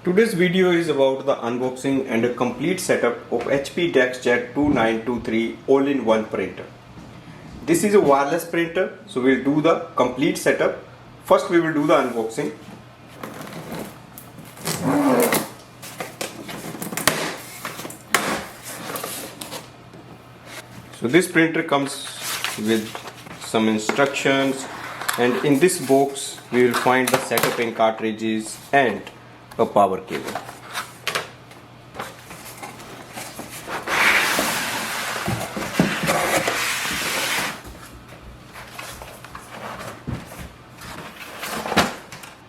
Today's video is about the unboxing and a complete setup of HP DeskJet 2923 all-in-one printer. This is a wireless printer, so we'll do the complete setup. First we will do the unboxing. So this printer comes with some instructions, and in this box we will find the setup and cartridges and a power cable.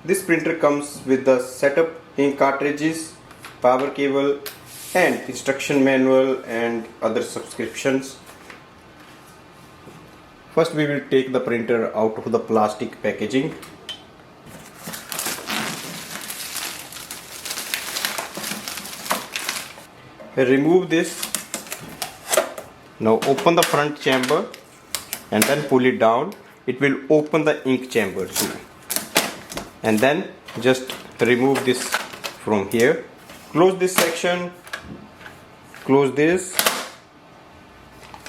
This printer comes with the setup ink cartridges, power cable and instruction manual and other subscriptions. First we will take the printer out of the plastic packaging. Remove this. Now open the front chamber and then pull it down. It will open the ink chamber too. And then just remove this from here. Close this section. Close this.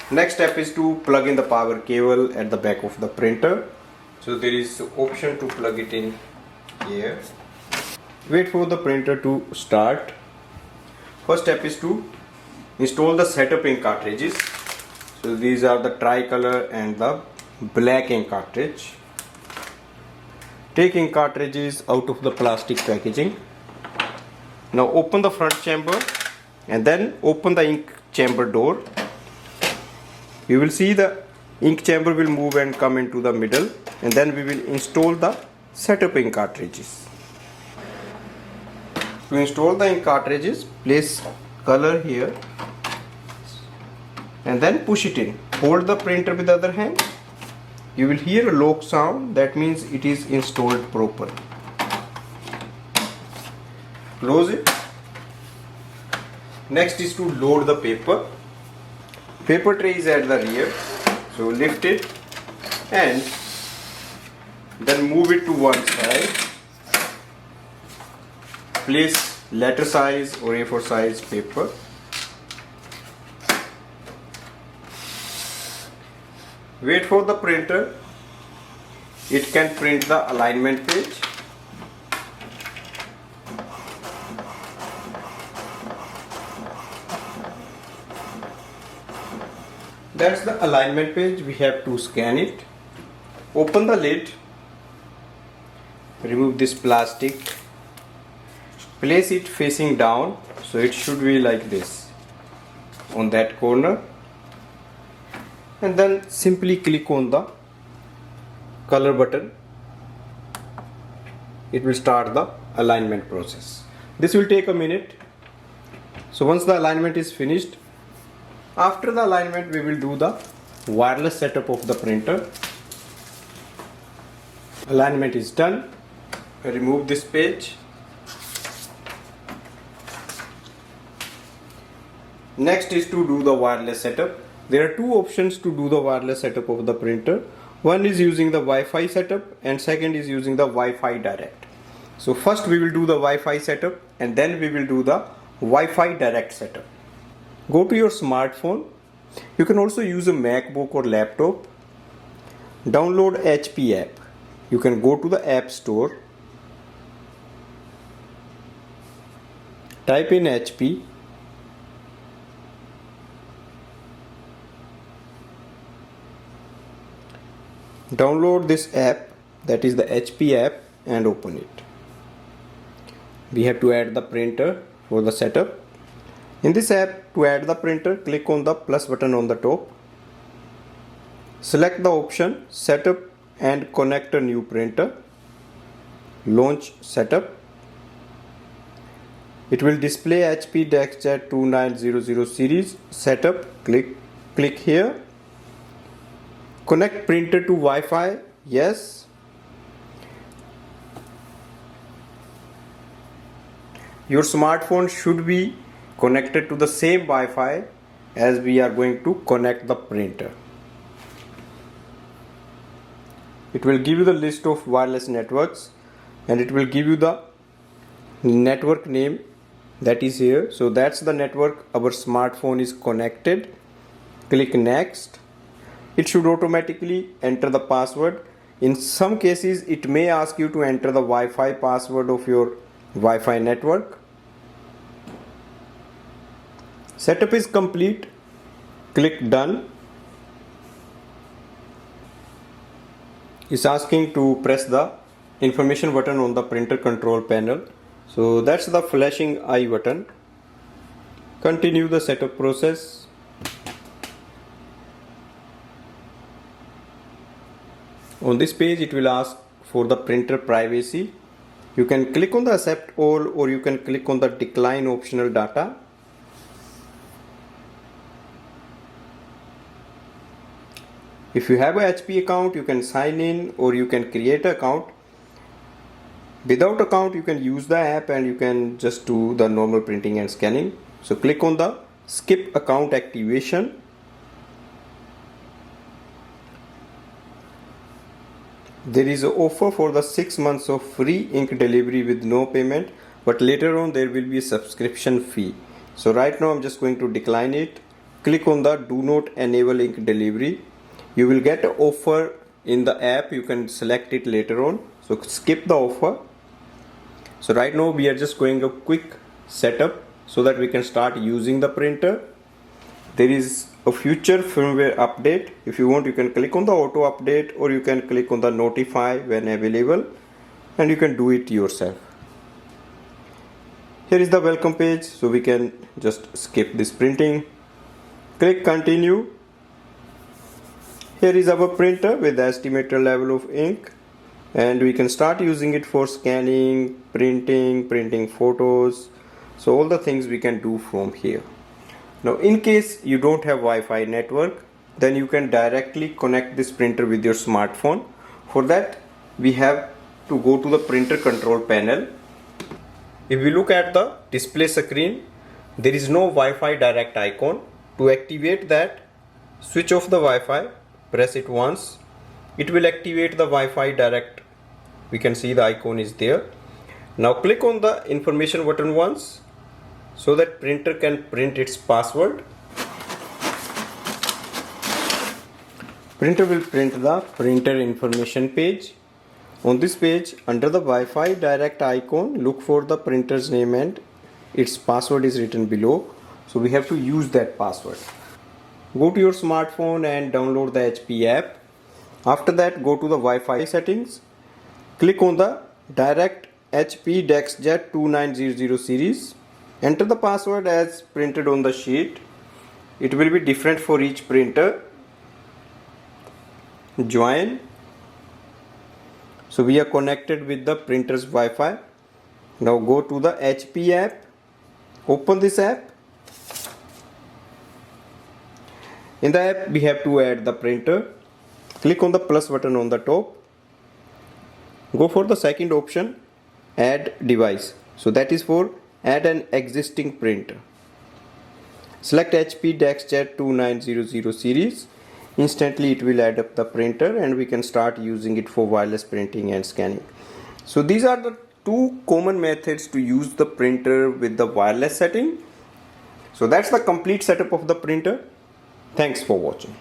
Next step is to plug in the power cable at the back of the printer. So there is option to plug it in here. Wait for the printer to start. First step is to install the setup ink cartridges. So these are the tricolor and the black ink cartridge. Take ink cartridges out of the plastic packaging. Now open the front chamber and then open the ink chamber door. You will see the ink chamber will move and come into the middle, and then we will install the setup ink cartridges. To install the ink cartridges, place color here and then push it in. Hold the printer with the other hand. You will hear a lock sound, that means it is installed properly. Close it. Next is to load the paper. Paper tray is at the rear, so lift it and then move it to one side. Place letter size or A4 size paper. Wait for the printer. It can print the alignment page. That's the alignment page. We have to scan it. Open the lid. Remove this plastic. Place it facing down, so it should be like this on that corner, and then simply click on the color button. It will start the alignment process. This will take a minute. So once the alignment is finished, after the alignment we will do the wireless setup of the printer. Alignment is done. Remove this page. Next is to do the wireless setup. There are two options to do the wireless setup of the printer. One is using the Wi-Fi setup and second is using the Wi-Fi Direct. So first we will do the Wi-Fi setup and then we will do the Wi-Fi Direct setup. Go to your smartphone. You can also use a MacBook or laptop. Download HP app. You can go to the App Store. Type in HP. Download this app, that is the HP app, and open it. We have to add the printer for the setup. In this app, to add the printer, click on the plus button on the top. Select the option Setup and connect a new printer. Launch setup. It will display HP DeskJet 2900 series setup. Click here. Connect printer to Wi-Fi. Yes. Your smartphone should be connected to the same Wi-Fi as we are going to connect the printer. It will give you the list of wireless networks and it will give you the network name that is here. So that's the network our smartphone is connected. Click next. It should automatically enter the password. In some cases it may ask you to enter the Wi-Fi password of your Wi-Fi network. Setup is complete. Click done. It's asking to press the information button on the printer control panel. So that's the flashing eye button. Continue the setup process. On this page it will ask for the printer privacy. You can click on the accept all, or you can click on the decline optional data. If you have a HP account, you can sign in or you can create an account. Without account, you can use the app and you can just do the normal printing and scanning. So click on the skip account activation. There is an offer for the 6 months of free ink delivery with no payment, but later on there will be a subscription fee. So right now I'm just going to decline it. Click on the do not enable ink delivery. You will get an offer in the app. You can select it later on. So skip the offer. So right now we are just going a quick setup so that we can start using the printer. There is a future firmware update. If you want, you can click on the auto update or you can click on the notify when available, and you can do it yourself. Here is the welcome page, so we can just skip this printing. Click continue. Here is our printer with the estimated level of ink, and we can start using it for scanning, printing photos. So all the things we can do from here. Now in case you don't have Wi-Fi network, then you can directly connect this printer with your smartphone. For that we have to go to the printer control panel. If we look at the display screen, there is no Wi-Fi Direct icon. To activate that, switch off the Wi-Fi, press it once. It will activate the Wi-Fi Direct. We can see the icon is there. Now click on the information button once so that printer can print its password. Printer will print the printer information page. On this page, under the Wi-Fi Direct icon, look for the printer's name and its password is written below. So we have to use that password. Go to your smartphone and download the HP app. After that, go to the Wi-Fi settings. Click on the Direct HP DeskJet 2900 series. Enter the password as printed on the sheet. It will be different for each printer. Join. So we are connected with the printer's Wi-Fi. Now go to the HP app. Open this app. In the app we have to add the printer. Click on the plus button on the top. Go for the second option, add device. So that is for add an existing printer. Select HP DeskJet 2900 series. Instantly it will add up the printer and we can start using it for wireless printing and scanning. So these are the two common methods to use the printer with the wireless setting. So that's the complete setup of the printer. Thanks for watching.